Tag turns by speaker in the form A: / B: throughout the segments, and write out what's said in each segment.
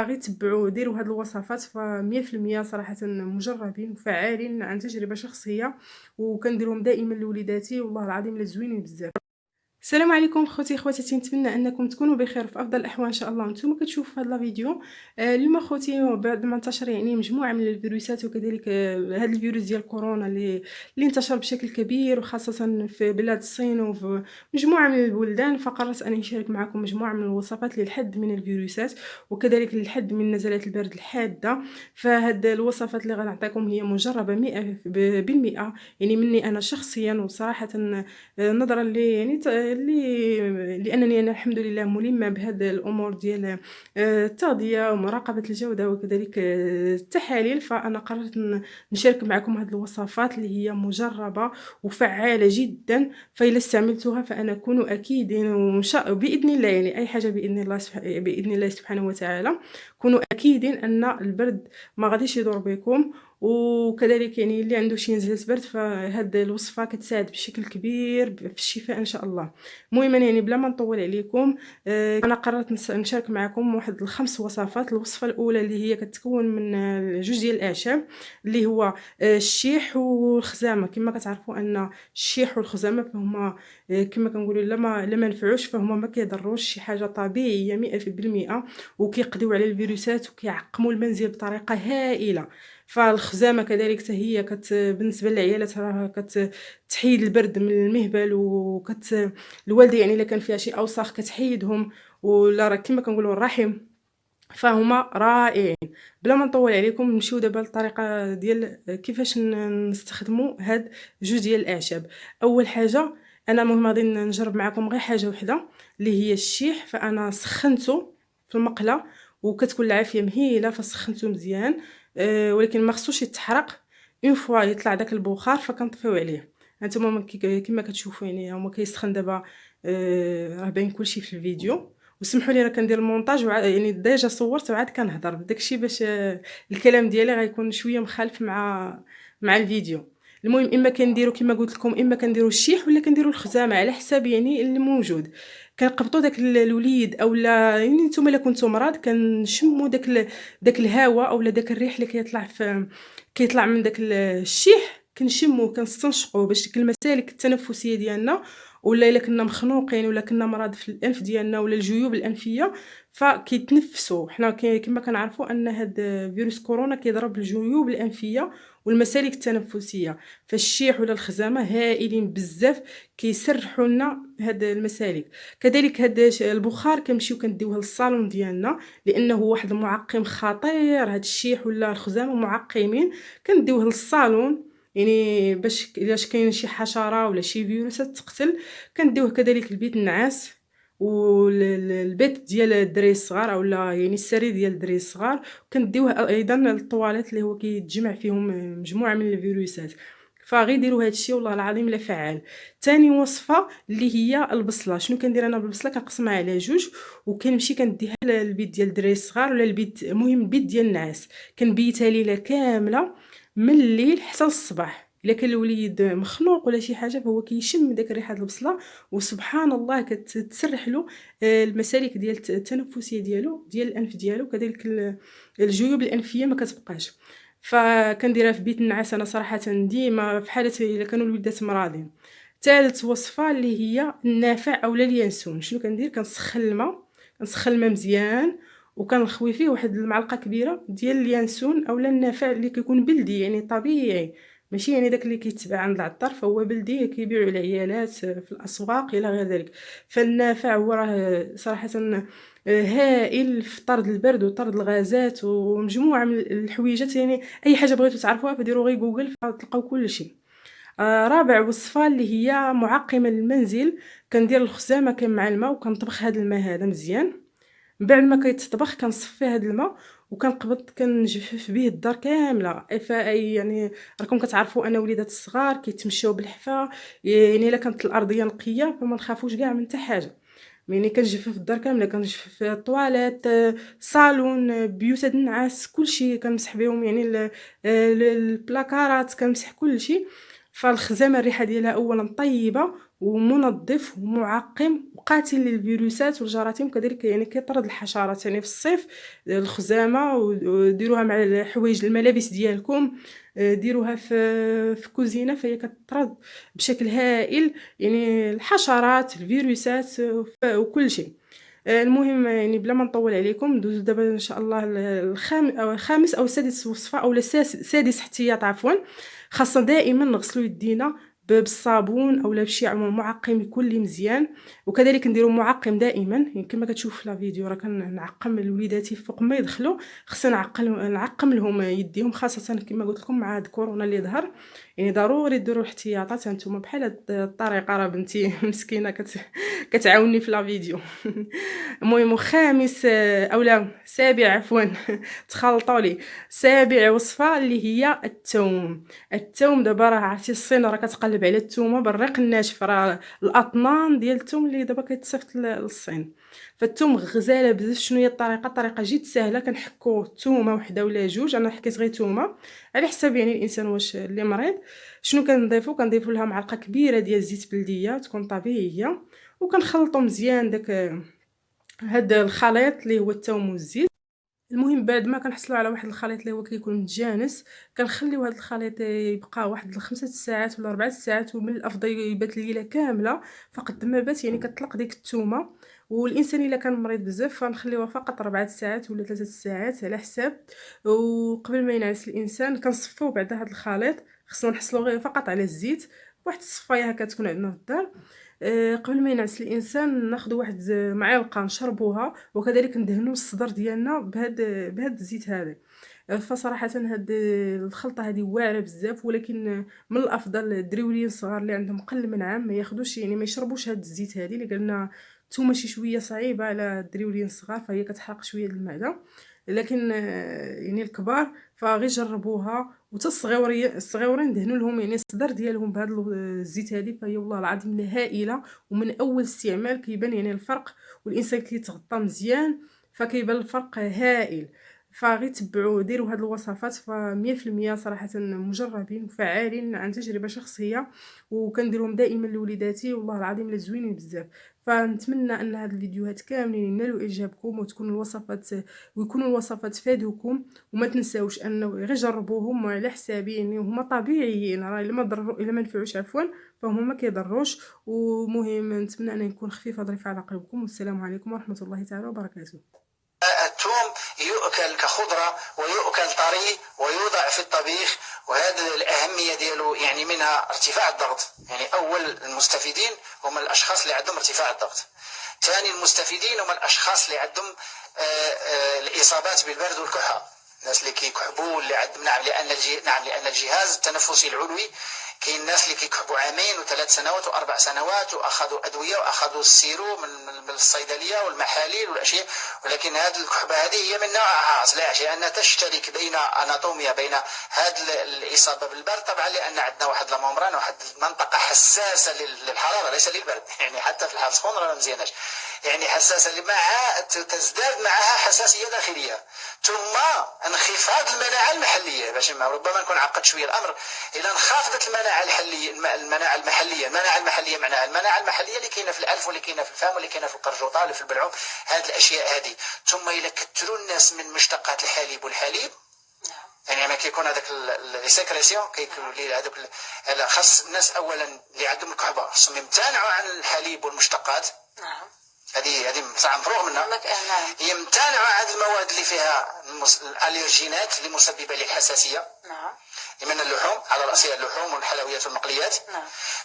A: غير تبعوا ديروا هاد الوصفات ف100% صراحة مجربين وفعالين عن تجربة شخصية، وكنديرهم دائما لوليداتي والله العظيم لا زوينين بزاف. السلام عليكم خوتي خواتاتي، نتمنى انكم تكونوا بخير في افضل الاحوال ان شاء الله. وانتم كتشوفوا هذا الفيديو اليوم خوتي بعد ما انتشر يعني مجموعه من الفيروسات، وكذلك هذا الفيروس ديال كورونا اللي انتشر بشكل كبير، وخاصه في بلاد الصين وفي مجموعه من البلدان. فقررت ان نشارك معكم مجموعه من الوصفات للحد من الفيروسات، وكذلك للحد من نزلات البرد الحاده. فهاد الوصفات اللي غنعطيكم هي مجربه 100% يعني مني انا شخصيا، وصراحه نظرا لانني انا الحمد لله ملمه بهذه الامور ديال التغذيه ومراقبه الجوده وكذلك التحاليل. فانا قررت نشارك معكم هذه الوصفات اللي هي مجربه وفعاله جدا، فإلا استعملتوها فانا اكون اكيد باذن الله، يعني اي حاجه باذن الله سبحانه وتعالى، كونوا اكيدين ان البرد ما غاديش يضر بكم. وكذلك يعني اللي عنده شي نزله برد فهاد الوصفه كتساعد بشكل كبير في الشفاء ان شاء الله. المهم يعني بلا ما نطول عليكم، انا قررت نشارك معكم واحد الخمس وصفات. الوصفه الاولى اللي هي كتكون من جوج ديال الاعشاب، اللي هو الشيح والخزامه. كما كتعرفوا ان الشيح والخزامه فهما كما كنقولوا لا ما نفعوش، فهما ما كيضروش، شي حاجه طبيعيه 100%، وكيقضيو على الفيروسات وكيعقموا المنزل بطريقه هائله. فالخزامه كذلك حتى هي بالنسبه للعيالات راه كتحيد البرد من المهبل، الوالده يعني الا كان فيها شي اوساخ كتحيدهم، ولا راه كما كنقولوا الرحم. فهما رائعين. بلا ما نطول عليكم نمشيو دابا للطريقه ديال كيفاش نستخدموا هاد جوج ديال الاعشاب. اول حاجه انا المهم غادي نجرب معكم غير حاجه وحده اللي هي الشيح. فانا سخنته في المقله وكتكون العافيه مهيله، فسخنته مزيان ولكن ما خصوش يتحرق. اون فوا يطلع داك البخار فكنطفيو عليه. هانتوما كما كتشوفوا يعني هما كيسخن دابا، راه باين كلشي في الفيديو. وسمحوا لي راه كندير المونتاج يعني ديجا صورت وعاد كنهضر بداكشي باش الكلام ديالي غيكون شويه مخالف مع الفيديو. المهم اما كنديروا كما قلت لكم، اما كنديروا الشيح ولا كنديروا الخزامه على حساب يعني اللي موجود. كنقبطوا داك الوليد اولا يعني نتوما الا كنتو مرض كنشموا داك الهواء اولا داك الريح اللي كيطلع من داك الشيح، كنشموه كنستنشقوه باش ديك المسالك التنفسيه ديالنا، ولا الا كنا مخنوقين ولا كنا مرض في الانف ديالنا ولا الجيوب الانفيه فكيتنفسوا حنا. كما كنعرفوا ان هاد فيروس كورونا كيضرب الجيوب الانفيه والمسالك التنفسيه، فالشيح ولا الخزامه هائلين بزاف كيسرحوا لنا هاد المسالك. كذلك هاد البخار كنمشيو كنديوه للصالون ديالنا لانه واحد المعقم خطير. هاد الشيح ولا الخزامه معقمين، كنديوه للصالون يعني باش الا كاين شي حشره ولا شي فيروسات تقتل. كنديوه كذلك البيت النعاس والبيت ديال الدراري الصغار اولا يعني السرير ديال الدراري الصغار. كنديوه ايضا للطواليت اللي هو كيتجمع فيهم مجموعه من الفيروسات. فغير ديروا هادشي والله العظيم لا فعال. ثاني وصفه اللي هي البصله. شنو كندير انا بالبصله؟ كنقسمها على جوج وكنمشي كنديها للبيت ديال الدراري الصغار ولا المهم البيت ديال النعاس. كنبيتها ليله كامله من الليل حتى الصباح. الا كان الوليد مخنوق ولا شي حاجه فهو كيشم داك ريحه البصله، وسبحان الله كتسرح له المسالك ديال التنفسيه ديالو ديال الانف ديالو، كذلك الجيوب الانفيه ما كتبقاش. فكنديرها في بيت النعاس انا صراحه ديما في حاله الا كانوا الوليدات مرضين. ثالث وصفه اللي هي النافع اولا اليانسون. شنو كندير؟ كنسخن الماء مزيان وكنخوي فيه واحد المعلقه كبيره ديال اليانسون اولا النافع اللي كيكون بلدي يعني طبيعي، ماشي يعني داك اللي كيتباع عند العطار، فهو بلدي كيبيعوا العيالات في الاسواق الى غير ذلك. فالنافع هو راه صراحه هائل في طرد البرد وطرد الغازات ومجموعه من الحويجات. يعني اي حاجه بغيتو تعرفوها فديروا غير جوجل فتلقاو كل شيء. رابع وصفه اللي هي معقمه للمنزل. كندير الخزامه مع الماء وكنطبخ هذا الماء هذا مزيان. من بعد ما كيتطبخ كنصفي هذا الماء وكنقبض كنجفف به الدار كامله. يعني راكم كتعرفوا ان وليدات الصغار كيتمشاو بالحفا، يعني الا كانت الارضيه نقيه فما نخافوش كاع من حتى حاجه. يعني كنجفف الدار كامله، كنجفف الطواليت، صالون، بيوت النعاس، كلشي كنمسح بهم يعني البلاكارات كنمسح كلشي. فالخزامه الريحه ديالها اولا طيبه ومنظف ومعقم وقاتل للفيروسات والجراثيم، وكذلك يعني كيطرد الحشرات. يعني في الصيف الخزامة وديروها مع الحوايج الملابس ديالكم، ديروها في كوزينة، فهي كتطرد بشكل هائل يعني الحشرات الفيروسات وكل شيء. المهم يعني بلا ما نطول عليكم، ندوزو دابا ان شاء الله الخامس او السادس وصفه، او سادس احتياط عفوا. خاصنا دائما نغسلوا يدينا بالصابون اولا بشي معقم يكون لي مزيان، وكذلك نديروا معقم دائما. يعني كما كتشوف في لا فيديو راه كنعقم لوليداتي فوق ما يدخلوا، خصنا نعقم لهم يديهم، خاصه كما قلت لكم مع هاد كورونا اللي ظهر. يعني ضروري ديروا احتياطات هانتوما بحال هاد الطريقه، راه بنتي مسكينه كتعاوني في لا فيديو. المهم خامس اولا سابع عفوا تخلطوا لي. سابع وصفه اللي هي الثوم. الثوم دابا راه عرفتي الصين راه كتقلب على الثومه بالريق الناشف، راه الاطنان ديال الثوم اللي دابا كيتصيفط للصين. فالثوم غزاله بزاف. شنو هي الطريقه جد سهله. كنحكوا ثومه وحده ولا جوج، انا حكيت غير ثومه على حسب يعني الانسان واش اللي مريض. شنو كنضيفوا لها معلقه كبيره ديال الزيت بلديه تكون طبيعيه، وكنخلطوا مزيان داك هاد الخليط اللي هو الثوم والزيت. المهم بعد ما كنحصلوا على واحد الخليط اللي هو كيكون متجانس، كنخليو هاد الخليط يبقى واحد 5 ساعات ولا 4 ساعات، ومن الافضل يبات ليله كامله. فقد ما بات يعني كتطلق ديك الثومه. والانسان الا كان مريض بزاف فنخليوها فقط 4 ساعات ولا 3 ساعات على حساب. وقبل ما ينعس الانسان كنصفوه بعد هاد الخليط. خصنا نحصلوا غير فقط على الزيت، واحد الصفايه هكا تكون عندنا في الدار. قبل ما ينعس الانسان ناخذ واحد معلقه نشربوها، وكذلك ندهنوا الصدر ديالنا بهاد الزيت هذا. فصراحه هاد الخلطه هذه واعره بزاف، ولكن من الافضل الدريولين الصغار اللي عندهم قل من عام ما ياخذوش يعني ما يشربوش هاد الزيت هذه، اللي قالنا نتوما شي شويه صعيبه على الدريولين الصغار، فهي كتحرق شويه المعده. لكن يعني الكبار فغير جربوها، وتا الصغيورين دهنوا لهم يعني الصدر ديالهم بهذا الزيت هذه، فهي والله العظيم هائله. ومن اول استعمال كيبان يعني الفرق، والانسان كيتغطى مزيان فكيبان الفرق هائل. فغير تبعوا ديروا هاد الوصفات، ف100% صراحه مجربين وفعالين عن تجربه شخصيه، وكنديرهم دائما لوليداتي، والله العظيم الا زوينين بزاف. فنتمنى ان هاد الفيديوهات كاملين ينالوا اعجابكم، ويكونوا الوصفات فادوكم. وما تنساوش انه غير جربوهم على حسابي، يعني هما طبيعيين، راه الا ما نفعوش عفوا فهم ما كيضروش. ومهم نتمنى ان يكون خفيفه ظريفه على قلبكم. والسلام عليكم ورحمه الله تعالى وبركاته.
B: الثوم يؤكل كخضرة ويؤكل طري ويوضع في الطبيخ، وهذا الأهمية ديالو يعني منها ارتفاع الضغط. يعني أول المستفيدين هم الأشخاص اللي عندهم ارتفاع الضغط. ثاني المستفيدين هم الأشخاص اللي عندهم الإصابات بالبرد والكحة، الناس اللي كيكحبوا اللي عندهم لأن الجهاز التنفسي العلوي كاين الناس اللي كيكحبوا عامين و3 سنوات و4 سنوات واخذوا ادويه واخذوا السيرو من الصيدليه والمحاليل والاشياء، ولكن هذه الكحبه هذه هي من نوع خاص. علاش؟ لانها تشترك بين اناتوميا بين هذه الاصابه بالبرد، طبعا لان عندنا واحد الممبران واحد المنطقه حساسه للحراره ليس للبرد. يعني حتى في الحال سخون راه مزياناش، يعني حساسه مع تزداد معها حساسيه داخليه، ثم انخفاض المناعه المحليه. باش ربما نكون عقدت شويه الامر، اذا انخفضت المناعه المحليه معناها المناعه المحليه اللي كاينه في الانف واللي كاينه في الفم واللي كاينه في القرجوطه واللي في البلعوم، هذه الاشياء هذه. ثم اذا كثروا الناس من مشتقات الحليب والحليب، يعني ما كيكون هذاك لي سيكريسيون كيكونوا لي هذوك، خاص الناس اولا اللي عندهم الكحبه خصهم يمتنعوا عن الحليب والمشتقات. هذه صح مفروغ منها. يمتنعوا عن المواد اللي فيها الالرجينات اللي مسببه للحساسيه. من اللحوم، على راسها اللحوم والحلويات والمقليات.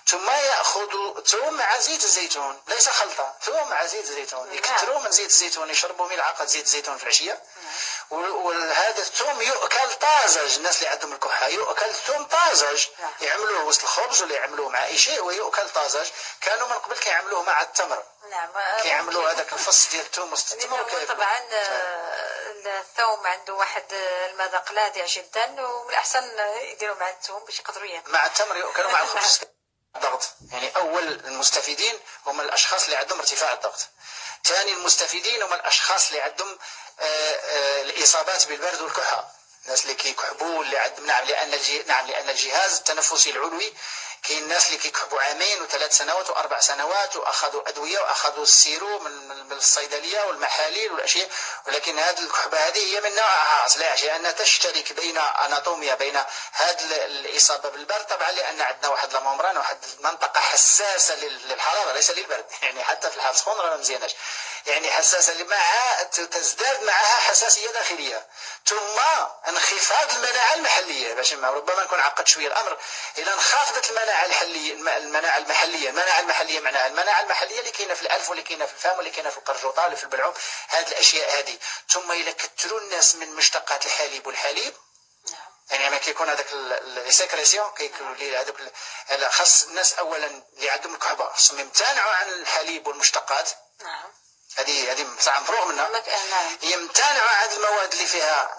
B: ثم ياخذوا ثوم مع زيت الزيتون، ليس خلطه، ثوم مع زيت الزيتون، يكثروا من زيت الزيتون، يشربوا ملعقه زيت الزيتون في العشيه. وهذا الثوم يؤكل طازج. الناس اللي عندهم الكحه يؤكل ثوم طازج، يعملوه وسط الخبز ولا يعملوه مع اي شيء ويؤكل طازج. كانوا من قبل كيعملوه مع التمر، كيعملوا هذاك الفص ديال الثوم وسط التمر.
C: طبعا الثوم عنده واحد المذاق لاذع جدا، ومن الاحسن يديروا مع الثوم باش يقدروا ياكلوا.
B: مع التمر يؤكلوا مع الخبز. الضغط، يعني اول المستفيدين هم الاشخاص اللي عندهم ارتفاع الضغط. ثاني المستفيدين هم الاشخاص اللي عندهم الاصابات بالبرد والكحه، الناس اللي كيكحبوا اللي عندهم نعم لان الجهاز التنفسي العلوي كاين الناس اللي كيكحبوا عامين و3 سنوات و4 سنوات واخذوا ادويه واخذوا السيرو من الصيدليه والمحاليل والاشياء، ولكن هذه الكحبه هذه هي من نوع خاص. علاش؟ لانها تشترك بين اناتوميا بين هذه الاصابه بالبرد، طبعا لان عندنا واحد الممبران واحد المنطقه حساسه للحراره ليس للبرد، يعني حتى في الحال السخون راه ما مزياناش، يعني حساسه مع تزداد معها حساسيه داخليه، ثم انخفاض المناعه المحليه. باش ربما نكون عقدت شويه الامر، الى انخفضت المناعه المحليه معناها المناعه المحليه اللي كاينه في الانف واللي كاينه في الفم واللي كاينه في القرجوطه واللي في البلعوم، هذه الاشياء هذه. ثم الى كثروا الناس من مشتقات الحليب يعني ما كيكون هذاك لي سيكريسيون كيكونوا لي هذوك، خاص الناس اولا اللي عندهم الكحبه خصهم يمتنعوا عن الحليب والمشتقات. هذه صح مفروغ منها. يمتنعوا عن المواد اللي فيها